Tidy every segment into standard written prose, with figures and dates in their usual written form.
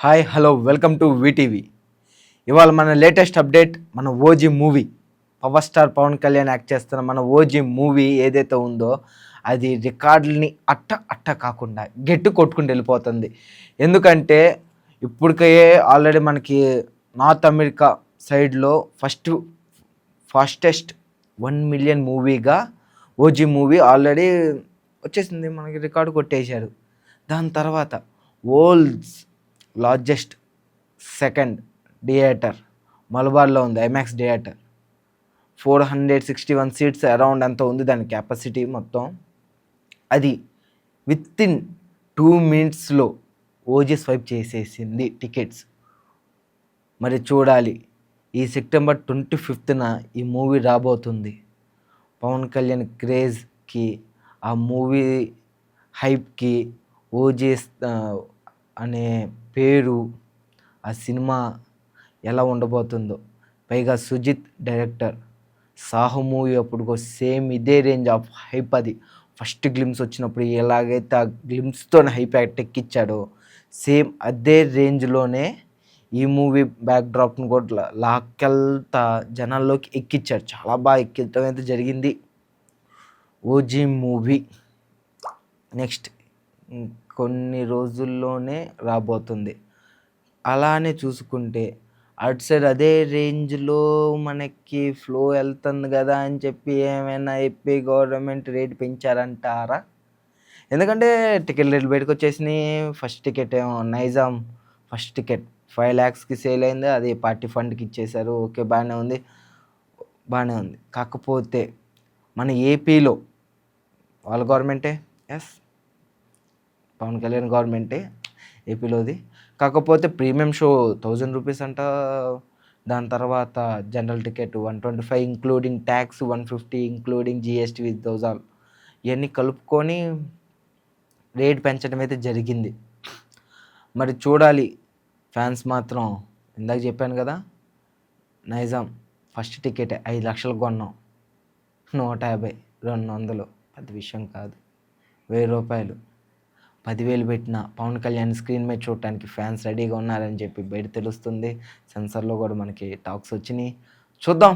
Hi hello welcome to VTV. ఇవాళ మన latest update మన OG movie. Power star Pawan Kalyan act చేస్తున్న మన ఓజీ మూవీ ఏదైతే ఉందో అది రికార్డులని అట్ట కాకుండా గట్టి కొట్టుకుంటూ వెళ్ళిపోతుంది. ఎందుకంటే ఇప్పటికే ఆల్రెడీ మనకి నార్త్ అమెరికా సైడ్లో ఫాస్టెస్ట్ 1 మిలియన్ మూవీగా ఓజీ మూవీ ఆల్రెడీ వచ్చేసింది, మనకి రికార్డు కొట్టేశారు. దాని తర్వాత వరల్డ్స్ లార్జెస్ట్ సెకండ్ థియేటర్ మలబార్లో ఉంది, ఐమాక్స్ థియేటర్. 461 సీట్స్ అరౌండ్ అంత ఉంది దాని కెపాసిటీ మొత్తం. అది విత్ ఇన్ 2 మినిట్స్లో ఓజీ స్వైప్ చేసేసింది టికెట్స్. మరి చూడాలి, ఈ సెప్టెంబర్ 25న ఈ మూవీ రాబోతుంది. పవన్ కళ్యాణ్ క్రేజ్కి, ఆ మూవీ హైప్కి ఓజీ అనే పేరు, ఆ సినిమా ఎలా ఉండబోతుందో. పైగా సుజిత్ డైరెక్టర్. సాహు మూవీ అప్పుడు సేమ్ ఇదే రేంజ్ ఆఫ్ హైప్. అది ఫస్ట్ గ్లిమ్స్ వచ్చినప్పుడు ఎలాగైతే ఆ గ్లిమ్స్తో హైప్ ఎక్కిచ్చాడో సేమ్ అదే రేంజ్లోనే ఈ మూవీ బ్యాక్డ్రాప్ను కూడా లాక్కెళ్తా జనాల్లోకి ఎక్కిచ్చాడు. చాలా బాగా ఎక్కించడం అయితే జరిగింది ఓజీ మూవీ. నెక్స్ట్ కొన్ని రోజుల్లోనే రాబోతుంది. అలానే చూసుకుంటే అటు సైడ్ అదే రేంజ్లో మనకి ఫ్లో వెళ్తుంది కదా అని చెప్పి ఏమైనా చెప్పి గవర్నమెంట్ రేట్ పెంచారంటారా? ఎందుకంటే టికెట్ రేట్లు బయటకు వచ్చేసినాయి. ఫస్ట్ టికెట్ ఏమో నైజాం ఫస్ట్ టికెట్ 5 lakhsకి సేల్ అయింది. అది పార్టీ ఫండ్కి ఇచ్చేశారు. ఓకే, బాగానే ఉంది. కాకపోతే మన ఏపీలో వాళ్ళ గవర్నమెంటే, ఎస్ పవన్ కళ్యాణ్ గవర్నమెంటే ఏపీలోది. కాకపోతే ప్రీమియం షో 1000 రూపీస్ అంట. దాని తర్వాత general ticket 125 including tax, 150 including GST with those all. ఇవన్నీ కలుపుకొని రేట్ పెంచడం అయితే జరిగింది. మరి చూడాలి. ఫ్యాన్స్ మాత్రం ఇందాక చెప్పాను కదా, నైజాం ఫస్ట్ టికెట్ 5 లక్షలకు కొన్నాం. 150, 200 పెద్ద విషయం కాదు. 1000 రూపాయలు, 10,000 పెట్టిన పవన్ కళ్యాణ్ స్క్రీన్ మీద చూడటానికి ఫ్యాన్స్ రెడీగా ఉన్నారని చెప్పి బయట తెలుస్తుంది. సెన్సార్లో కూడా మనకి టాక్స్ వచ్చినాయి. చూద్దాం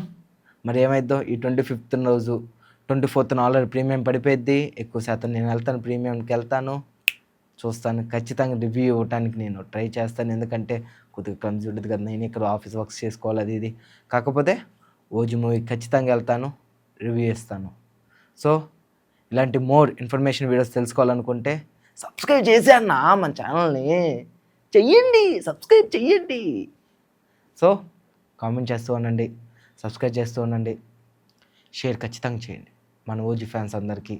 మరి ఏమైద్దో. ఈ 25th రోజు 24th ఆల్రెడీ ప్రీమియం పడిపోయిద్ది. ఎక్కువ శాతం నేను వెళ్తాను, ప్రీమియంకి వెళ్తాను, చూస్తాను. ఖచ్చితంగా రివ్యూ ఇవ్వడానికి నేను ట్రై చేస్తాను. ఎందుకంటే కొద్దిగా క్లమ్జీ ఉంటుంది కదా, నేను ఇక్కడ ఆఫీస్ వర్క్స్ చేసుకోవాలి, అది ఇది. కాకపోతే ఓజీ మూవీ ఖచ్చితంగా వెళ్తాను, రివ్యూ ఇస్తాను. సో ఇలాంటి మోర్ ఇన్ఫర్మేషన్ వీడియోస్ తెలుసుకోవాలనుకుంటే సబ్స్క్రైబ్ చేశాను మన ఛానల్ని, సబ్స్క్రైబ్ చెయ్యండి. సో కామెంట్ చేస్తూ ఉండండి, సబ్స్క్రైబ్ చేస్తూ ఉండండి, షేర్ ఖచ్చితంగా చేయండి మన ఓజీ ఫ్యాన్స్ అందరికీ.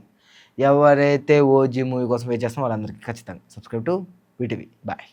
ఎవరైతే ఓజీ మూవీ కోసం వెయిట్ చేస్తున్నారో వాళ్ళందరికీ ఖచ్చితంగా సబ్స్క్రైబ్ టు వీటీవీ. బాయ్.